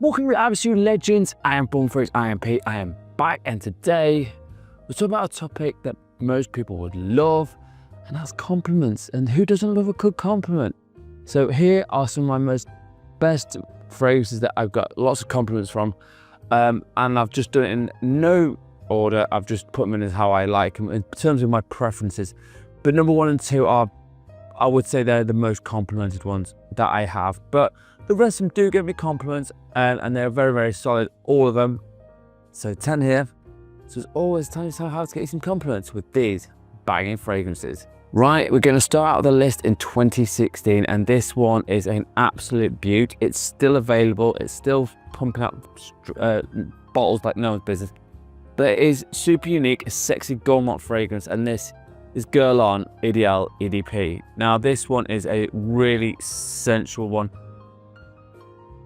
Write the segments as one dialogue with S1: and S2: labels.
S1: Welcome to Absolute Legends. I am Born For It, I am Pete, I am back, and today we're talking about a topic that most people would love, and that's compliments. And who doesn't love a good compliment? So here are some of my best phrases that I've got lots of compliments from, and I've just done it in no order. I've just put them in as how I like them in terms of my preferences. But number 1 and 2 are, I would say, they're the most complimented ones that I have. But the rest of them do give me compliments, and they're very, very solid, all of them. So 10 here. So it's always time to know how to get you some compliments with these banging fragrances. Right, we're going to start out the list in 2016, and this one is an absolute beaut. It's still available. It's still pumping out bottles like no one's business. But it is super unique, a sexy gourmand fragrance, and this is Guerlain EDP. Now this one is a really sensual one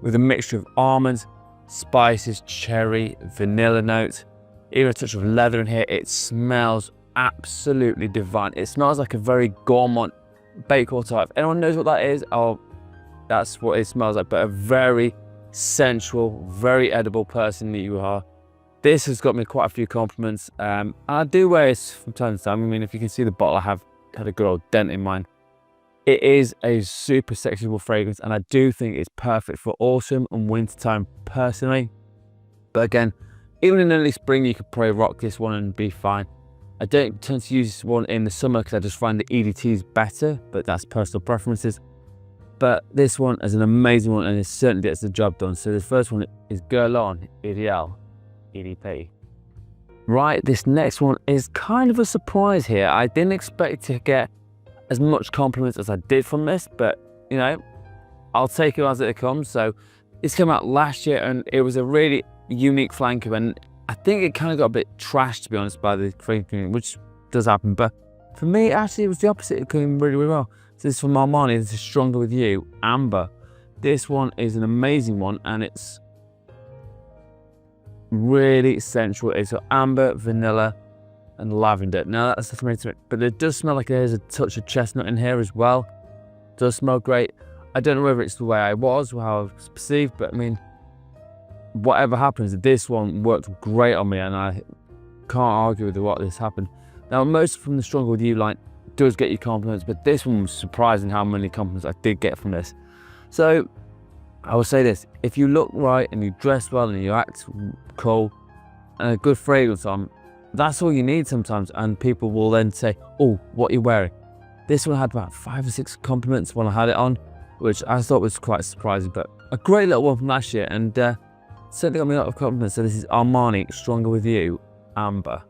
S1: with a mixture of almonds, spices, cherry, vanilla notes, even a touch of leather in here. It smells absolutely divine. It smells like a very gourmand bakewell type. Anyone knows what that is? Oh, that's what it smells like, but a very sensual, very edible person that you are. This has got me quite a few compliments. I do wear this from time to time. I mean, if you can see the bottle, I have had a good old dent in mine. It is a super sexual fragrance, and I do think it's perfect for autumn and winter time personally. But again, even in early spring, you could probably rock this one and be fine. I don't tend to use this one in the summer because I just find the EDTs better, but that's personal preferences. But this one is an amazing one, and it certainly gets the job done. So the first one is Guerlain EDP. Right, this next one is kind of a surprise here. I didn't expect to get as much compliments as I did from this, but you know, I'll take it as it comes. So this came out last year, and it was a really unique flanker, and I think it kind of got a bit trashed, to be honest, by the fragrance community, which does happen. But for me, actually, it was the opposite. It came really, really well. So this is from Armani. This is Stronger With You, Ambre. This one is an amazing one, and it's really sensual. It's got amber, vanilla, and lavender. Now that's the main to it, but it does smell like there's a touch of chestnut in here as well. It does smell great. I don't know whether it's the way I was or how I was perceived, but I mean, whatever happens, this one worked great on me, and I can't argue with what this happened. Now, most from the Stronger With You line does get you compliments, but this one was surprising how many compliments I did get from this. So I will say this: if you look right and you dress well and you act cool and a good fragrance on, that's all you need sometimes, and people will then say, oh, what are you wearing? This one had about 5 or 6 compliments when I had it on, which I thought was quite surprising, but a great little one from last year, and certainly got me a lot of compliments. So this is Armani Stronger With You, Ambre.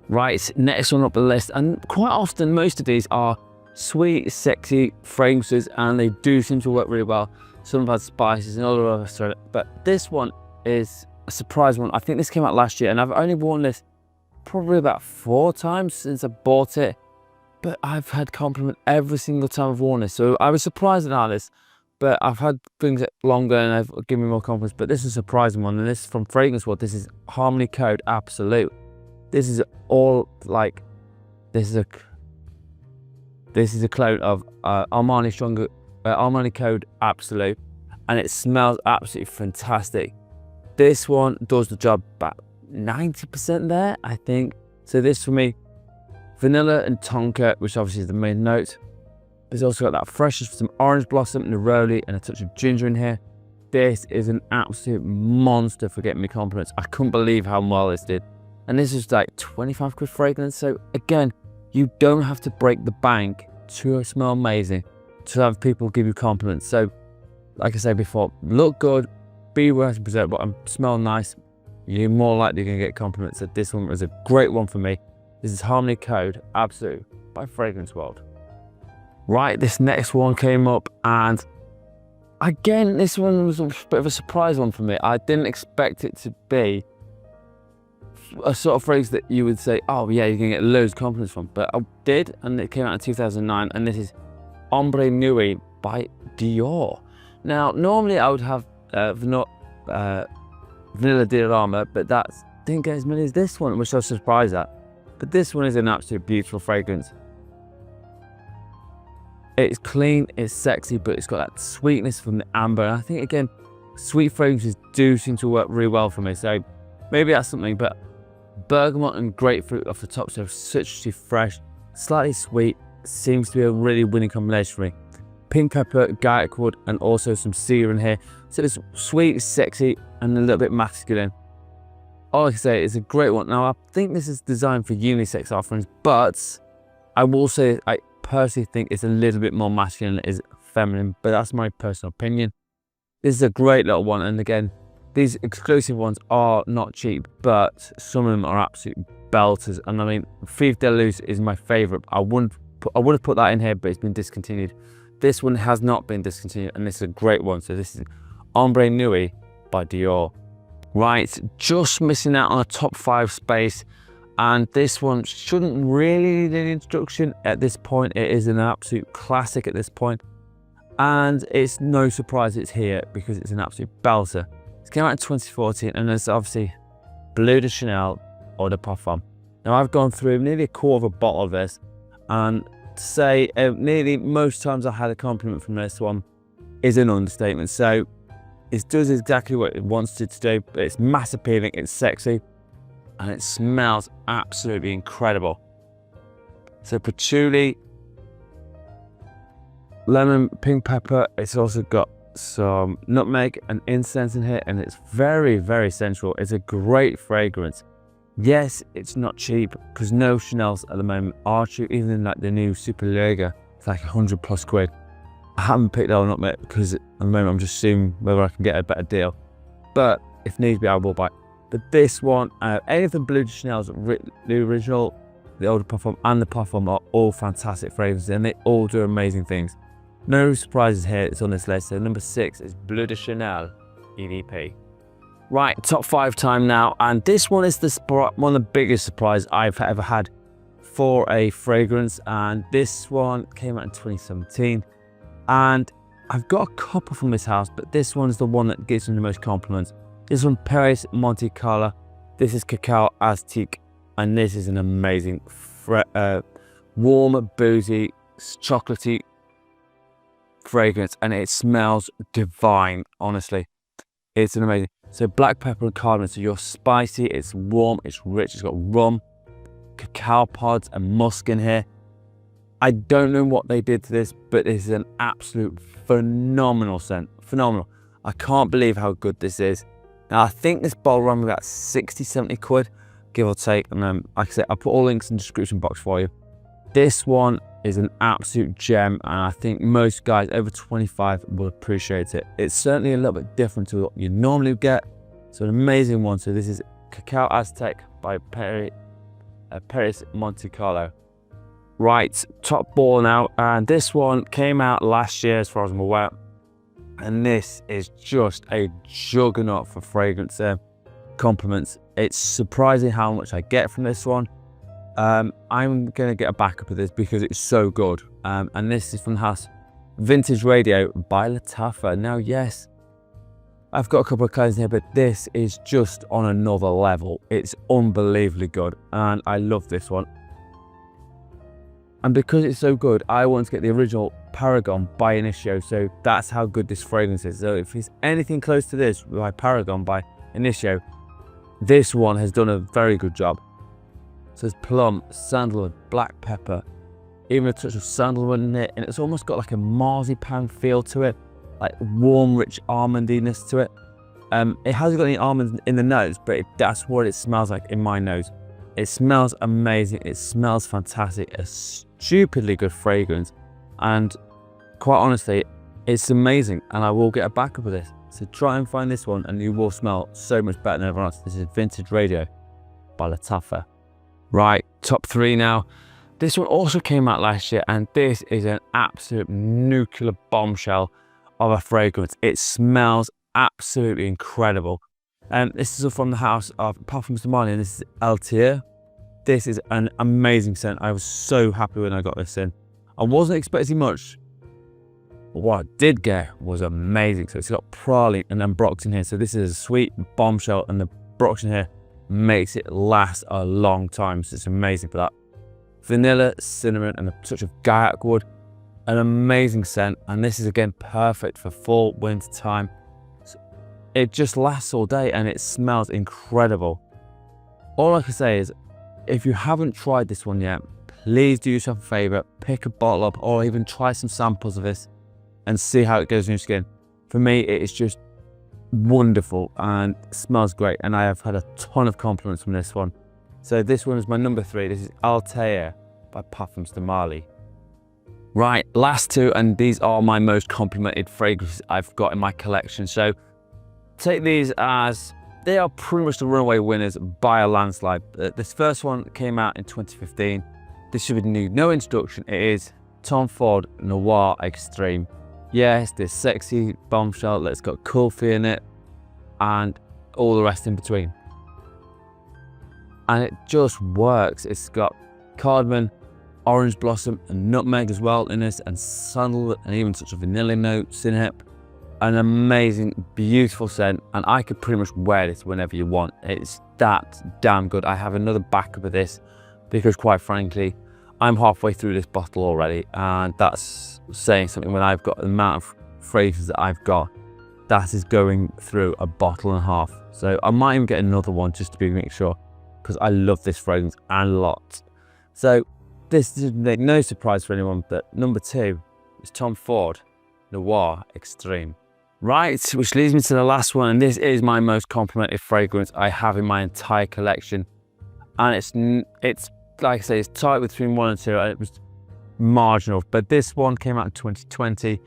S1: Right, next one up the list, and quite often most of these are sweet, sexy fragrances, and they do seem to work really well. Some have had spices and all the other, but this one is a surprise one. I think this came out last year, and I've only worn this probably about 4 times since I bought it, but I've had compliment every single time I've worn this. So I was surprised at this, but I've had things longer and I've given me more confidence. But this is a surprising one, and this is from Fragrance World. This is Harmony Code Absolute. This is all like, this is a clone of Armani Code Absolute, and it smells absolutely fantastic. This one does the job about 90% there, I think. So this for me, vanilla and tonka, which obviously is the main note. There's also got that freshness, some orange blossom, neroli, and a touch of ginger in here. This is an absolute monster for getting me compliments. I couldn't believe how well this did. And this is like 25 quid fragrance. So again, you don't have to break the bank to smell amazing to have people give you compliments. So like I said before, look good, be well presentable, and smell nice. You're more likely going to get compliments. So this one was a great one for me. This is Harmony Code Absolute by Fragrance World. Right, this next one came up, and again, this one was a bit of a surprise one for me. I didn't expect it to be a sort of phrase that you would say, oh yeah, you're gonna get loads of compliments from, but I did, and it came out in 2009, and this is Ombre Nuit by Dior. Now, normally I would have Vanilla Diorama, but that didn't get as many as this one, which I was surprised at. But this one is an absolute beautiful fragrance. It's clean, it's sexy, but it's got that sweetness from the amber. And I think, again, sweet fragrances do seem to work really well for me, so maybe that's something. But bergamot and grapefruit off the top, so citrusy, fresh, slightly sweet, seems to be a really winning combination for me. Pink pepper, garlic wood, and also some cedar in here. So it's sweet, sexy, and a little bit masculine. All I can say, it's a great one. Now, I think this is designed for unisex offerings, but I will say I personally think it's a little bit more masculine than it is feminine, but that's my personal opinion. This is a great little one, and again, these exclusive ones are not cheap, but some of them are absolute belters. And I mean, Fief de Luce is my favorite. I would have put that in here, but it's been discontinued. This one has not been discontinued, and this is a great one. So this is Ambre Nuit by Dior. Right, just missing out on a top 5 space, and this one shouldn't really need an introduction at this point. It is an absolute classic at this point, and it's no surprise it's here because it's an absolute belter. It came out in 2014, and there's obviously Bleu de Chanel Eau de Parfum. Now, I've gone through nearly a quarter of a bottle of this, and to say nearly most times I had a compliment from this one is an understatement. So it does exactly what it wants to do, but it's mass appealing, it's sexy, and it smells absolutely incredible. So patchouli, lemon, pink pepper. It's also got some nutmeg and incense in here, and it's very, very sensual. It's a great fragrance. Yes, it's not cheap because no Chanels at the moment are cheap. Even like the new Superlega, it's like 100+ quid. I haven't picked that one up yet because at the moment I'm just seeing whether I can get a better deal. But if needs be, I will buy it. But this one, any of the Bleu de Chanel's, the original, the Eau de Parfum, and the Parfum are all fantastic fragrances, and they all do amazing things. No surprises here. It's on this list. So number 6 is Bleu de Chanel EDP. Right, top 5 time now, and this one is one of the biggest surprises I've ever had for a fragrance, and this one came out in 2017, and I've got a couple from this house, but this one's the one that gives me the most compliments. This one, Perris Monte Carlo. This is Cacao Aztec, and this is an amazing, warm, boozy, chocolatey fragrance, and it smells divine, honestly. It's an amazing. So black pepper and cardamom, so you're spicy, it's warm, it's rich, it's got rum, cacao pods and musk in here. I don't know what they did to this, but it's an absolute phenomenal scent. Phenomenal. I can't believe how good this is. Now, I think this bottle ran about 60, 70 quid, give or take. And like I said, I'll put all links in the description box for you. This one is an absolute gem, and I think most guys over 25 will appreciate it. It's certainly a little bit different to what you normally get. So an amazing one. So this is Cacao Aztec by Perris Monte Carlo. Right, top ball now, and this one came out last year as far as I'm aware, and this is just a juggernaut for fragrance compliments. It's surprising how much I get from this one. I'm gonna get a backup of this because it's so good, and this is from the house Vintage Radio by Lattafa. Now, yes, I've got a couple of clothes in here, but this is just on another level. It's unbelievably good, and I love this one. And because it's so good, I want to get the original Paragon by Initio, so that's how good this fragrance is. So if it's anything close to this by Paragon by Initio, this one has done a very good job. So there's plum, sandalwood, black pepper, even a touch of sandalwood in it, and it's almost got like a marzipan feel to it, like warm, rich almondiness to it. It hasn't got any almonds in the nose, but that's what it smells like in my nose. It smells amazing, it smells fantastic, a stupidly good fragrance, and quite honestly, it's amazing, and I will get a backup of this. So try and find this one and you will smell so much better than everyone else. This is Vintage Radio by Lattafa. Right, top 3 now. This one also came out last year, and this is an absolute nuclear bombshell of a fragrance. It smells absolutely incredible. This is from the house of Parfums Armani, and this is Althair. This is an amazing scent. I was so happy when I got this in. I wasn't expecting much, but what I did get was amazing. So it's got praline and then brox in here. So this is a sweet bombshell, and the brox in here makes it last a long time. So it's amazing for that. Vanilla, cinnamon, and a touch of garlic wood. An amazing scent, and this is again perfect for fall, winter time. it just lasts all day and it smells incredible. All I can say is, if you haven't tried this one yet, please do yourself a favor, pick a bottle up or even try some samples of this and see how it goes in your skin. For me, it is just wonderful and smells great, and I have had a ton of compliments from this one. So this one is my number 3. This is Althair by Parfums de Marly. Right, last 2, and these are my most complimented fragrances I've got in my collection. So take these as they are pretty much the runaway winners by a landslide. This first one came out in 2015. This should need no introduction. It is Tom Ford Noir Extreme. Yes, this sexy bombshell that's got coffee in it and all the rest in between. And it just works. It's got cardamom, orange blossom and nutmeg as well in this, and sandalwood and even such a vanilla notes in it. An amazing, beautiful scent, and I could pretty much wear this whenever you want. It's that damn good. I have another backup of this because quite frankly, I'm halfway through this bottle already, and that's saying something when I've got the amount of fragrances that I've got. That is going through a bottle and a half. So I might even get another one just to make sure, because I love this fragrance a lot. So this is no surprise for anyone, but number 2 is Tom Ford Noir Extreme. Right, which leads me to the last one, and this is my most complimented fragrance I have in my entire collection. And it's like I say, it's tight between 1 and 2, and it was marginal. But this one came out in 2020,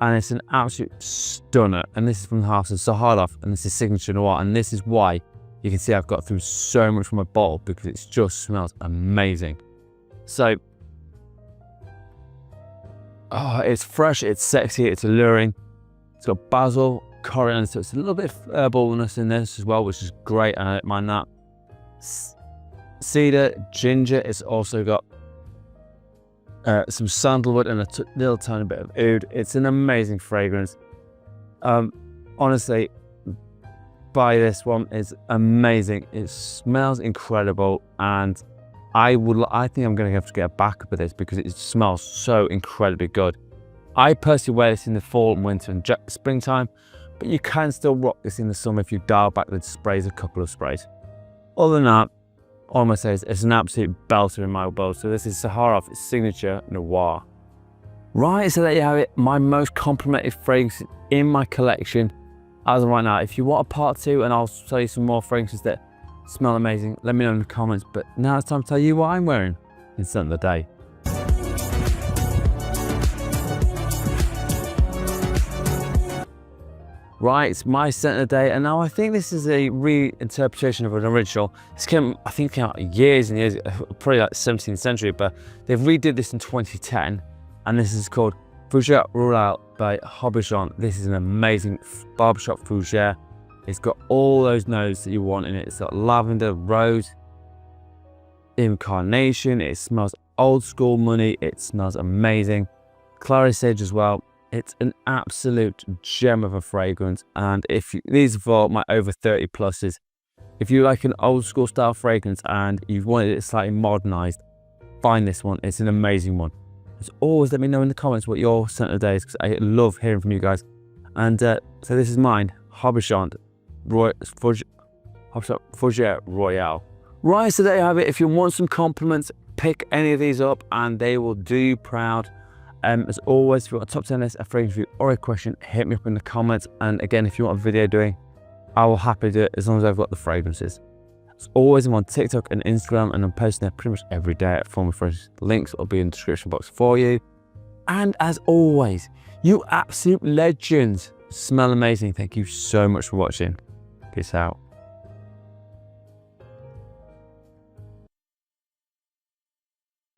S1: and it's an absolute stunner. And this is from the house of Zaharoff, and this is Signature Noir. And this is why you can see I've got through so much from my bottle, because it just smells amazing. So, it's fresh, it's sexy, it's alluring. It's got basil, coriander, so it's a little bit of herbalness in this as well, which is great. I don't mind that. Cedar, ginger. It's also got some sandalwood and a little tiny bit of oud. It's an amazing fragrance. Honestly, buy this one. It's amazing. It smells incredible, and I think I'm going to have to get a backup of this because it smells so incredibly good. I personally wear this in the fall and winter and springtime, but you can still rock this in the summer if you dial back the sprays a couple of sprays. Other than that, all I'm going to say is it's an absolute belter in my bowl. So this is Zaharoff Signature Noir. Right, so there you have it, my most complimented fragrances in my collection as of right now. If you want a part 2 and I'll tell you some more fragrances that smell amazing, let me know in the comments. But now it's time to tell you what I'm wearing in Scent of the Day. Right, it's my scent of the day, and now I think this is a reinterpretation of an original. This came out years and years, probably like 17th century, but they've redid this in 2010, and this is called Fougère Royale by Hobbichon. This is an amazing barbershop fougère. It's got all those notes that you want in it. It's got lavender, rose, incarnation. It smells old school money. It smells amazing. Clary sage as well. It's an absolute gem of a fragrance, and these are for my over 30 pluses. If you like an old school style fragrance and you've wanted it slightly modernized, find this one. It's an amazing one. As always, let me know in the comments what your scent of the day is, because I love hearing from you guys. And so this is mine, Hobbichon Fougère Royale. Right, so there you have it. If you want some compliments, pick any of these up and they will do you proud. As always, if you want a top 10 list, a fragrance review or a question, hit me up in the comments. And again, if you want a video doing, I will happily do it as long as I've got the fragrances. As always, I'm on TikTok and Instagram, and I'm posting there pretty much every day at Form Fresh. Links will be in the description box for you. And as always, you absolute legends, smell amazing. Thank you so much for watching. Peace out.